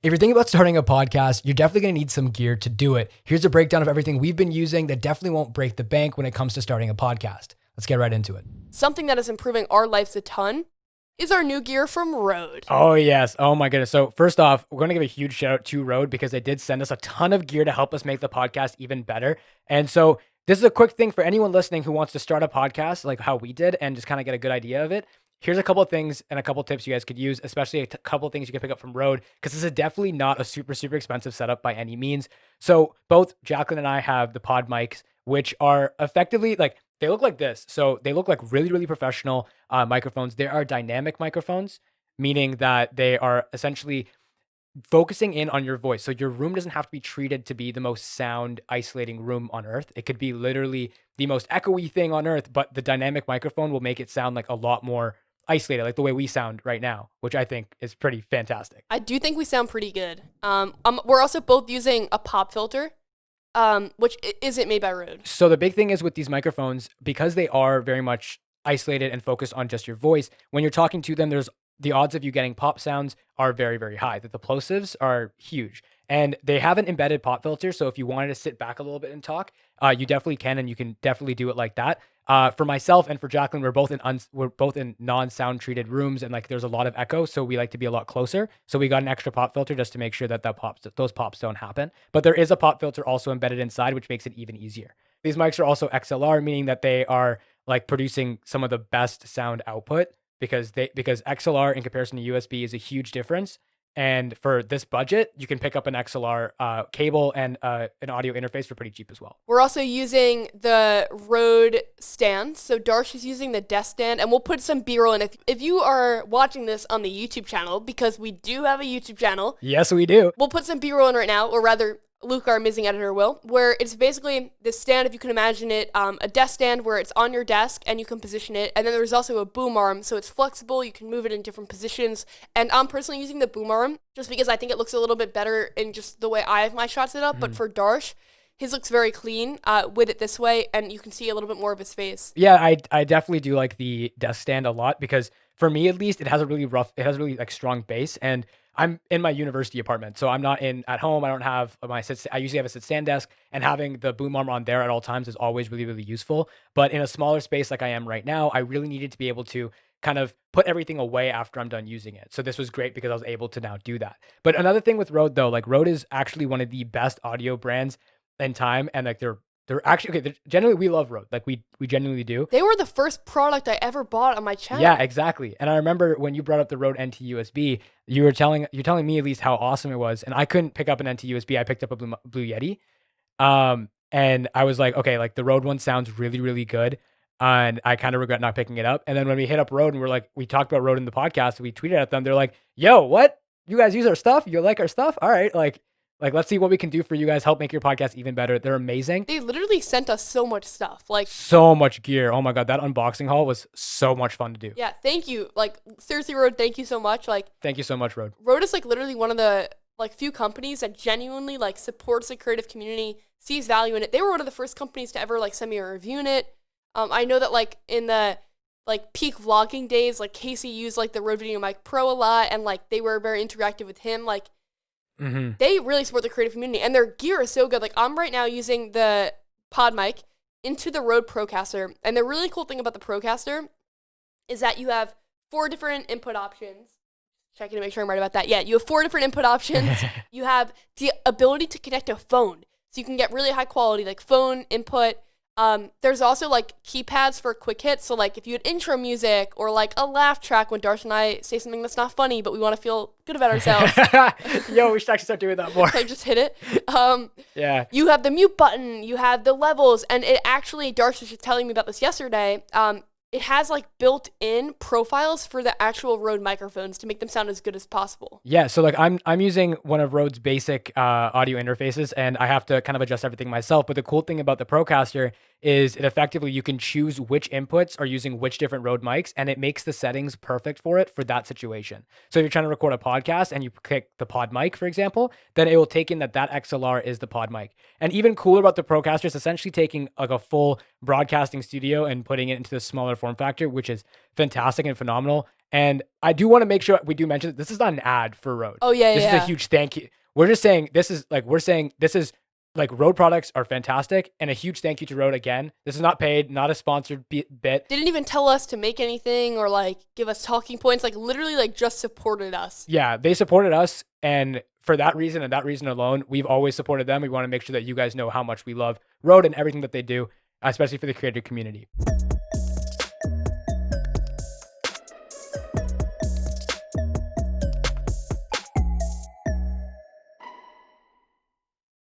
If you're thinking about starting a podcast, you're definitely going to need some gear to do it. Here's a breakdown of everything we've been using that definitely won't break the bank when it comes to starting a podcast. Let's get right into it. Something that is improving our lives a ton is our new gear from Rode. Oh, yes. Oh, my goodness. So first off, we're going to give a huge shout out to Rode because they did send us a ton of gear to help us make the podcast even better. And so this is a quick thing for anyone listening who wants to start a podcast like how we did and just kind of get a good idea of it. Here's a couple of things and a couple of tips you guys could use, especially couple of things you can pick up from Rode, because this is definitely not a super expensive setup by any means. So both Jacqueline and I have the pod mics, which are effectively like, they look like this. So they look like really professional microphones. They are dynamic microphones, meaning that they are essentially focusing in on your voice. So your room doesn't have to be treated to be the most sound isolating room on earth. It could be literally the most echoey thing on earth, but the dynamic microphone will make it sound like a lot more isolated, like the way we sound right now, which I think is pretty fantastic. I do think we sound pretty good. We're also both using a pop filter, which isn't made by Rode. So the big thing is with these microphones, because they are very much isolated and focused on just your voice, when you're talking to them, there's the odds of you getting pop sounds are very high. That the plosives are huge. And they have an embedded pop filter. So if you wanted to sit back a little bit and talk, you definitely can, and you can definitely do it like that. For myself and for Jacqueline, we're both in non-sound treated rooms, and like there's a lot of echo, so we like to be a lot closer. So we got an extra pop filter just to make sure that those pops don't happen. But there is a pop filter also embedded inside, which makes it even easier. These mics are also XLR, meaning that they are like producing some of the best sound output because XLR in comparison to USB is a huge difference. And for this budget, you can pick up an XLR cable and an audio interface for pretty cheap as well. We're also using the Rode stand. So Darsh is using the desk stand, and we'll put some B-roll in. If you are watching this on the YouTube channel, because we do have a YouTube channel. Yes, we do. We'll put some B-roll in right now, or rather, Luke, our amazing editor, will, where it's basically this stand, if you can imagine it, a desk stand where it's on your desk and you can position it. And then there's also a boom arm, so it's flexible. You can move it in different positions. And I'm personally using the boom arm just because I think it looks a little bit better in just the way I have my shot set up. Mm-hmm. But for Darsh, his looks very clean with it this way, and you can see a little bit more of his face. Yeah, I definitely do like the desk stand a lot because for me at least, it has a really like strong base, and I'm in my university apartment, so I'm not at home. I don't have I usually have a sit stand desk, and having the boom arm on there at all times is always really useful. But in a smaller space like I am right now, I really needed to be able to kind of put everything away after I'm done using it. So this was great because I was able to now do that. But another thing with Rode though, like Rode is actually one of the best audio brands in time, and like they're actually okay. Generally, we love Rode. Like we genuinely do. They were the first product I ever bought on my channel. Yeah, exactly. And I remember when you brought up the Rode NT USB, you're telling me at least how awesome it was. And I couldn't pick up an NT USB. I picked up a Blue Yeti. And I was like, okay, like the Rode one sounds really good. And I kind of regret not picking it up. And then when we hit up Rode and we talked about Rode in the podcast, we tweeted at them. They're like, yo, what? You guys use our stuff? You like our stuff? All right. Like, let's see what we can do for you guys. Help make your podcast even better. They're amazing. They literally sent us so much stuff. Like so much gear. Oh my God. That unboxing haul was so much fun to do. Yeah. Thank you. Like seriously, Rode, thank you so much. Like thank you so much, Rode. Rode is like literally one of the like few companies that genuinely like supports the creative community, sees value in it. They were one of the first companies to ever like send me a review in it. I know that like in the like peak vlogging days, like Casey used like the Rode Video Mic Pro a lot, and like they were very interactive with him. Like they really support the creative community, and their gear is so good. Like I'm right now using the pod mic into the Rode Procaster, and the really cool thing about the Procaster is that you have 4 different input options. Checking to make sure I'm right about that. Yeah, you have 4 different input options. You have the ability to connect a phone, so you can get really high quality like phone input. There's also like keypads for quick hits. So like if you had intro music or like a laugh track when Darsh and I say something that's not funny, but we want to feel good about ourselves. Yo, we should actually start doing that more. Like just hit it. Yeah. You have the mute button, you have the levels, and it actually, Darsh was just telling me about this yesterday. It has like built-in profiles for the actual Rode microphones to make them sound as good as possible. Yeah, so like I'm using one of Rode's basic audio interfaces, and I have to kind of adjust everything myself. But the cool thing about the Procaster is it effectively you can choose which inputs are using which different Rode mics, and it makes the settings perfect for it for that situation. So if you're trying to record a podcast and you pick the pod mic, for example, then it will take in that XLR is the pod mic. And even cooler about the Procaster is essentially taking like a full broadcasting studio and putting it into the smaller form factor, which is fantastic and phenomenal. And I do want to make sure we do mention that this is not an ad for Rode. Oh yeah, This is a huge thank you. We're just saying this is like Rode products are fantastic, and a huge thank you to Rode again. This is not paid, not a sponsored bit. Didn't even tell us to make anything or like give us talking points. Like literally, like just supported us. Yeah, they supported us, and for that reason and that reason alone, we've always supported them. We want to make sure that you guys know how much we love Rode and everything that they do, especially for the creator community.